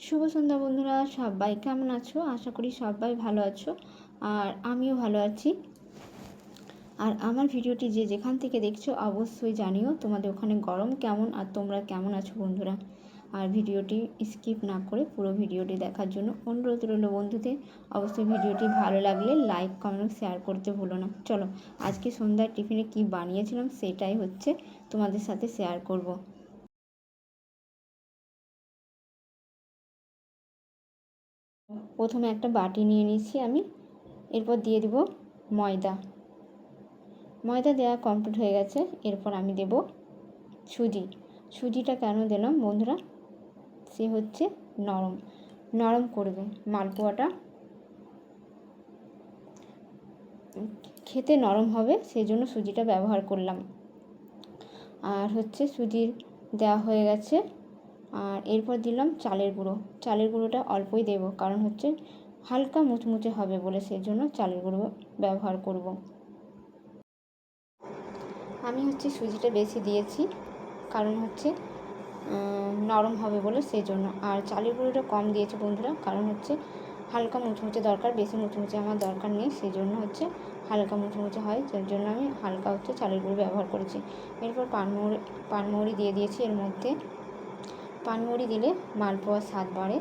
শুভ সন্ধ্যা বন্ধুরা, সবাই কেমন আছো? আশা করি সবাই ভালো আছো, আর আমিও ভালো আছি। আর আমার ভিডিওটি যে যেখান থেকে দেখছো অবশ্যই জানিও তোমাদের ওখানে গরম কেমন আর তোমরা কেমন আছো বন্ধুরা। আর ভিডিওটি স্কিপ না করে পুরো ভিডিওটি দেখার জন্য অনুরোধ রইল বন্ধুদের। অবশ্যই ভিডিওটি ভালো লাগলে লাইক কমেন্ট শেয়ার করতে ভুলো না। চলো আজকে সন্ধ্যার টিফিনে কি বানিয়েছিলাম সেটাই হচ্ছে তোমাদের সাথে শেয়ার করব। প্রথমে একটা বাটি নিয়ে নিচ্ছি আমি, এরপর দিয়ে দিব ময়দা। ময়দা দেওয়া কমপ্লিট হয়ে গেছে। এরপর আমি দেব সুজি। সুজিটা কেন দিলাম বন্ধুরা, সে হচ্ছে নরম নরম করবে মালপোয়াটা, খেতে নরম হবে, সেই জন্য সুজিটা ব্যবহার করলাম। আর হচ্ছে সুজি দেওয়া হয়ে গেছে। আর এরপর দিলাম চালের গুঁড়ো। চালের গুঁড়োটা অল্পই দেব, কারণ হচ্ছে হালকা মুচমুচে হবে বলে, সেই জন্য চালের গুঁড়ো ব্যবহার করব। আমি হচ্ছে সুজিটা বেশি দিয়েছি, কারণ হচ্ছে নরম হবে বলে, সেই জন্য। আর চালের গুঁড়োটা কম দিয়েছি বন্ধুরা, কারণ হচ্ছে হালকা মুচমুচে দরকার, বেশি মুচমুচে আমার দরকার নেই, সেই জন্য হচ্ছে হালকা মুচমুচে হয়, যার জন্য আমি হালকা হচ্ছে চালের গুঁড়ো ব্যবহার করেছি। এরপর পানমৌরি দিয়ে দিয়েছি এর মধ্যে। পানমৌরি দিলে মালপোয়ার স্বাদ বাড়ে,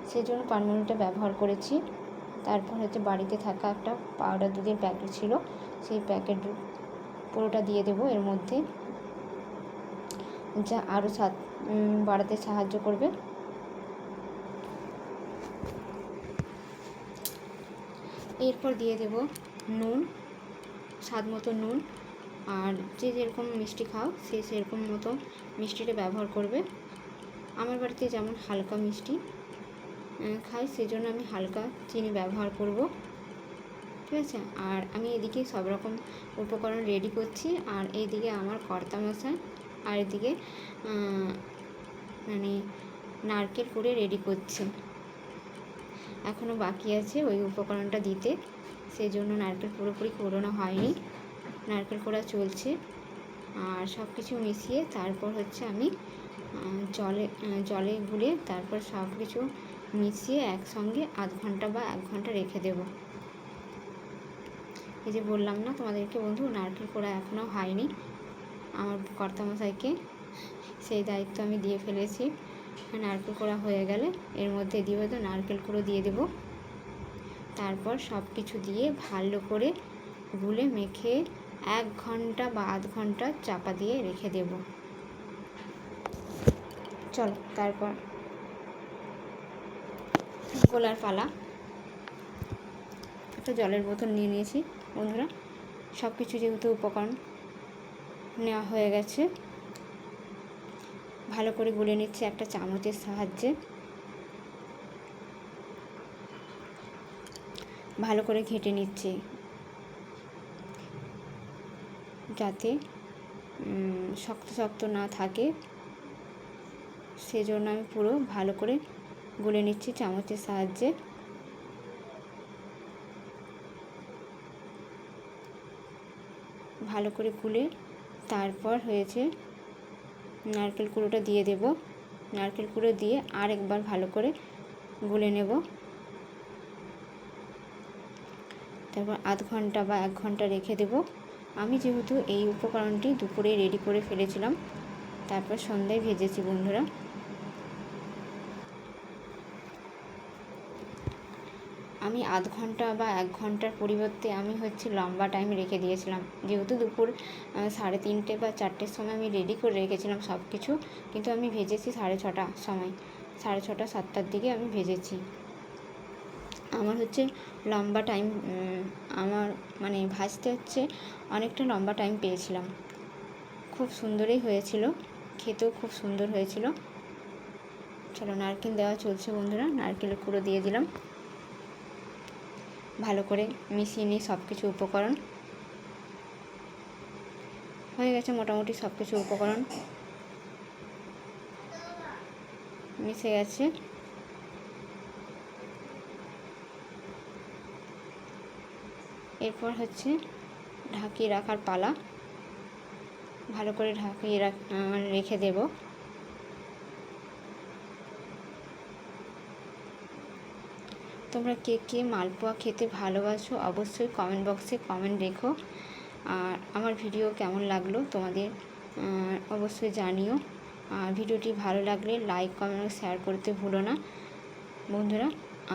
সেই জন্য পানমৌরিটা ব্যবহার করেছি। তারপর হচ্ছে বাড়িতে থাকা একটা পাউডার দুধের প্যাকেট ছিল, সেই প্যাকেট পুরোটা দিয়ে দেবো এর মধ্যে, যা আরও স্বাদ বাড়াতে সাহায্য করবে। এরপর দিয়ে দেব নুন, স্বাদ মতো নুন। আর যে যেরকম মিষ্টি খাও সে সেরকম মতো মিষ্টিটা ব্যবহার করবে। আমার বাড়িতে যেমন হালকা মিষ্টি খাই, সেজন্য আমি হালকা চিনি ব্যবহার করব, ঠিক আছে। আর আমি এদিকে সব রকম উপকরণ রেডি করছি, আর এইদিকে আমার কর্তামশাই আর এদিকে মানে নারকেল করে রেডি করছে। এখনও বাকি আছে ওই উপকরণটা দিতে, সেই জন্য নারকেল পুরোপুরি কোরানো হয়নি, নারকেল কোড়া চলছে। আর সব কিছু মিশিয়ে তারপর হচ্ছে আমি জলে গুলে তারপর সব কিছু মিশিয়ে একসঙ্গে আধ ঘন্টা বা 1 ঘন্টা রেখে দেব। এই যে বললাম না তোমাদেরকে বন্ধু, নারকেল কোড়া এখনও হয়নি, আমার কর্তামশাইকে সেই দায়িত্ব আমি দিয়ে ফেলেছি। নারকেল কোড়া হয়ে গেলে এর মধ্যে দিয়ে তো নারকেল কুড়ো দিয়ে দেব। তারপর সব কিছু দিয়ে ভালো করে গুলে মেখে 1 ঘন্টা বা আধ ঘন্টা চাপা দিয়ে রেখে দেব। চলো তারপর গোলার পালা। একটা জলের বোতল নিয়ে নিয়েছি বন্ধুরা। সব কিছু যেহেতু উপকরণ নেওয়া হয়ে গেছে, ভালো করে গুলে নিচ্ছে একটা চামচের সাহায্যে। ভালো করে ঘেঁটে নিচ্ছি, যাতে শক্ত শক্ত না থাকে, সেজন্য আমি পুরো ভালো করে গুলে নিচ্ছি চামচের সাহায্যে। ভালো করে গুলে তারপর হয়েছে নারকেল কুড়োটা দিয়ে দেব। নারকেল কুড়ো দিয়ে আরেকবার ভালো করে গুলে নেব। তারপর আধ ঘন্টা বা 1 ঘন্টা রেখে দেব। আমি যেহেতু এই উপকরণটি দুপুরে রেডি করে ফেলেছিলাম, তারপর সন্ধ্যায় ভেজেছি বন্ধুরা। আমি আধ ঘন্টা বা 1 ঘন্টার পরিবর্তে আমি হচ্ছে লম্বা টাইম রেখে দিয়েছিলাম, যেহেতু দুপুর 3:30 বা 4টের সময় আমি রেডি করে রেখেছিলাম সব কিছু, কিন্তু আমি ভেজেছি 6:30 সময়, 6:30 7টার দিকে আমি ভেজেছি। আমার হচ্ছে লম্বা টাইম, আমার মানে ভাজতে হচ্ছে অনেকটা লম্বা টাইম পেয়েছিলাম। খুব সুন্দরই হয়েছিল, খেতেও খুব সুন্দর হয়েছিল। চলো নারকেল দেওয়া চলছে বন্ধুরা, নারকেলের কুড়ো দিয়ে দিলাম। ভালো করে মিশিয়ে নিই সব কিছু উপকরণ। হয়ে গেছে মোটামুটি সব কিছু উপকরণ মিশে গেছে। এরপর হচ্ছে ঢাকিয়ে রাখার পালা। ভালো করে ঢাকিয়ে রেখে দেব। তোমরা কে কে মালপোয়া খেতে ভালোবাসো অবশ্যই কমেন্ট বক্সে কমেন্ট রেখো। আর আমার ভিডিও কেমন লাগলো তোমাদের অবশ্যই জানিও। আর ভিডিওটি ভালো লাগলে লাইক কমেন্ট শেয়ার করতে ভুলো না বন্ধুরা।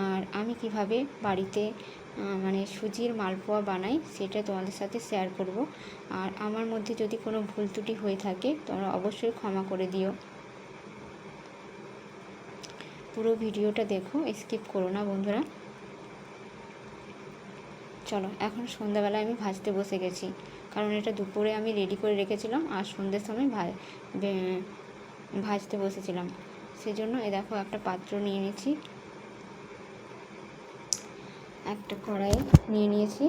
আর আমি কিভাবে বাড়িতে মানে সুজির মালপোয়া বানাই সেটা তোমাদের সাথে শেয়ার করব। আর আমার মধ্যে যদি কোনো ভুল ত্রুটি হয়ে থাকে তোমরা অবশ্যই ক্ষমা করে দিও। পুরো ভিডিওটা দেখো, স্কিপ করো না বন্ধুরা। চলো, এখন সন্ধ্যাবেলায় আমি ভাজতে বসে গেছি, কারণ এটা দুপুরে আমি রেডি করে রেখেছিলাম আর সন্ধ্যের সময় ভাজতে বসেছিলাম। সেজন্য এ দেখো একটা পাত্র নিয়ে নিয়েছি, একটা কড়াই নিয়ে নিয়েছি।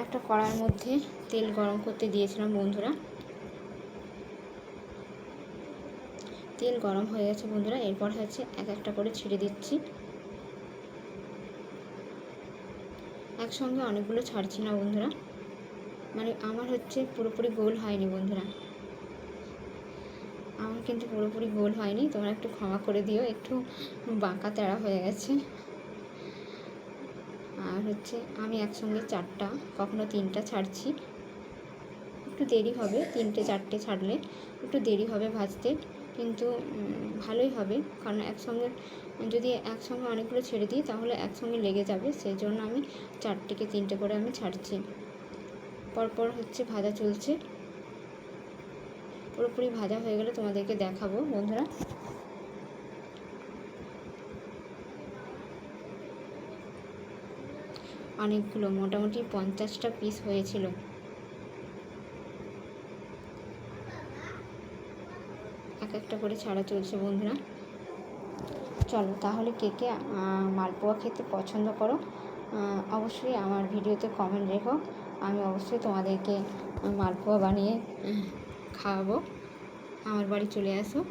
একটা কড়াইয়ের মধ্যে তেল গরম করতে দিয়েছিলাম বন্ধুরা। তেল গরম হয়ে গেছে বন্ধুরা। এরপর হচ্ছে এক একটা করে ছেড়ে দিচ্ছি। একসঙ্গে অনেকগুলো ছাড়ছি না বন্ধুরা, মানে আমার হচ্ছে পুরোপুরি গোল হয়নি বন্ধুরা, আমার কিন্তু পুরোপুরি গোল হয়নি, তোমরা একটু ক্ষমা করে দিও, একটু বাঁকা তেড়া হয়ে গেছে। আর হচ্ছে আমি একসঙ্গে 4টা কখনো 3টা ছাড়ছি, একটু দেরি হবে, 3টে 4টে ছাড়লে একটু দেরি হবে ভাজতে, কিন্তু ভালোই হবে, কারণ যদি একসঙ্গে অনেকগুলো ছেড়ে দিই তাহলে একসঙ্গে লেগে যাবে, সেই জন্য আমি 4 থেকে 3টে করে আমি ছাড়ছি। পরপর হচ্ছে ভাজা চলছে, পুরোপুরি ভাজা হয়ে গেলে তোমাদেরকে দেখাবো বন্ধুরা। অনেকগুলো, মোটামুটি 50টা পিস হয়েছিল। এক একটা করে ছাড়া চলছে বন্ধুরা। চলো তাহলে কে কে মালপোয়া খেতে পছন্দ করো অবশ্যই আমার ভিডিওতে কমেন্ট রেখো, আমি অবশ্যই তোমাদেরকে মালপোয়া বানিয়ে খাওয়াবো। আমার বাড়ি চলে আসো।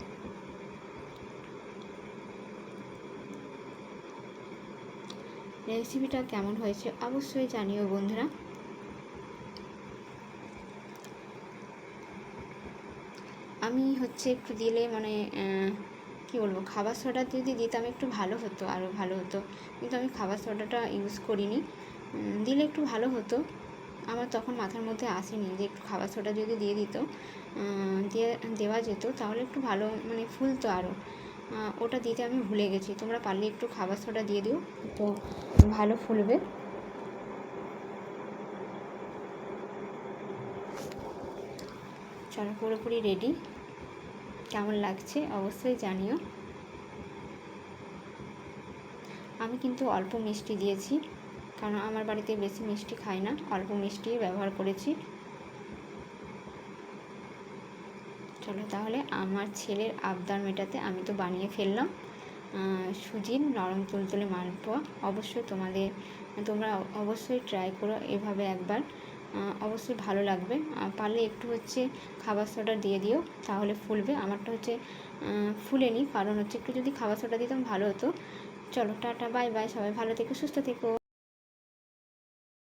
রেসিপিটা কেমন হয়েছে অবশ্যই জানিও বন্ধুরা। আমি হচ্ছে একটু দিলে মানে কী বলবো, খাবার সোডা যদি দিতাম একটু ভালো হতো, আরও ভালো হতো, কিন্তু আমি খাবার সোডাটা ইউজ করিনি। দিলে একটু ভালো হতো, আমার তখন মাথার মধ্যে আসেনি যে একটু খাবার সোডা যদি দিয়ে দিত, দেওয়া যেত তাহলে একটু ভালো মানে ফুলতো আরও, ওটা দিতে আমি ভুলে গেছি। তোমরা পারলে একটু খাবার সোডা দিয়ে দিও, তো ভালো ফুলবে। চলো পুরোপুরি রেডি, কেমন লাগছে অবশ্যই জানিও। আমি কিন্তু অল্প মিষ্টি দিয়েছি, কারণ আমার বাড়িতে বেশি মিষ্টি খাই না, অল্প মিষ্টি ব্যবহার করেছি। চলো তাহলে আমার ছেলের আবদার মেটাতে আমি তো বানিয়ে ফেললাম সুজির নরম তুলতুলে মালপোয়া। অবশ্যই তোমরা অবশ্যই ট্রাই করো এভাবে একবার, অবশ্যই ভালো লাগবে। পারলে একটু হচ্ছে খাবার সোডা দিয়ে দিও, তাহলে ফুলবে। আমারটা হচ্ছে ফুলেনি, কারণ হচ্ছে একটু যদি খাবার সোডা দিতাম ভালো হতো। চলো টাটা, বাই বাই, সবাই ভালো থেকো, সুস্থ থেকো।